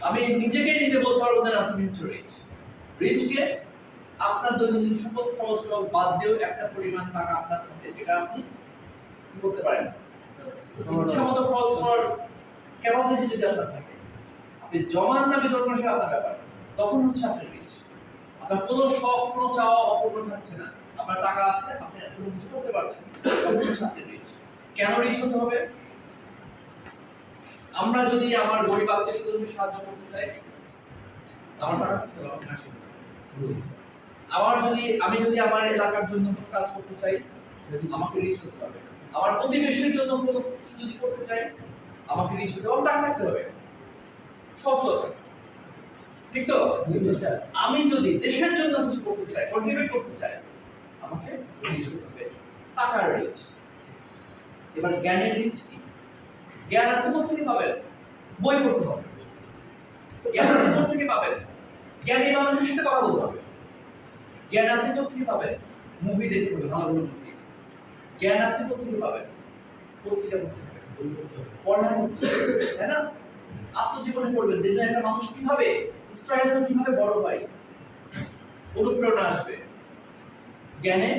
আমি নিজে বলতে পারবো যে আপনি রিচ। রিচ কে আপনার দৈনন্দিন সকল খরচ বাদ দিয়েও একটা পরিমাণ টাকা আপনার থাকে যেটা আপনি কি করতে পারেন, ইচ্ছা মতো খরচ করার ক্যাপাবিলিটি যদি আপনার থাকে, আপনি জমান না বিতরণ করেন সেটা আপনার ব্যাপার, তখন হচ্ছে আপনি রিচ। আপনার কোনো শখ কোনো চাওয়া অপূর্ণ থাকছে না, আপনার টাকা আছে, আপনি কোনো কিছু করতে পারছেন, তখন হচ্ছে আপনি রিচ। কেন রিচ হতে হবে? আমরা যদি আমার গরিব আত্মীয় স্বজনকে সাহায্য করতে চাই, আমার টাকা থাকতে হবে, আমার আসলে আমি যদি আমার এলাকার জন্য কাজ করতে চাই, আমাকে রিচ হতে হবে। আমার প্রতিবেশীর জন্য কোনো কিছু যদি করতে চাই, আমাকে রিচ হতে হবে, টাকা থাকতে হবে। সহজ কথা, ঠিক তো? আমি যদি দেশের জন্য কিছু করতে চাই, কন্ট্রিবিউট করতে চাই, আমাকে রিচ হতে হবে, টাকার রিচ। এবার জ্ঞানের রিচ কি? জ্ঞান আপনি কোথা থেকে পাবেন? বই পড়তে হবে। জ্ঞান আপনি কোথা থেকে পাবেন? জ্ঞানী মানুষের সাথে কথা বলতে হবে। জ্ঞান আপনি কোথা থেকে পাবেন? মুভি দেখতে হবে, ভালো ভালো মুভি। জ্ঞান আপনি কোথা থেকে পাবেন? পত্রিকা পড়তে হবে, বই পড়তে হবে, পড়া করতে হবে, তাই না? আত্মজীবনে পড়বেন, দেখবেন একটা মানুষ কিভাবে স্ট্রাগল কিভাবে বড় হয়, অনুপ্রেরণা আসবে। জ্ঞানে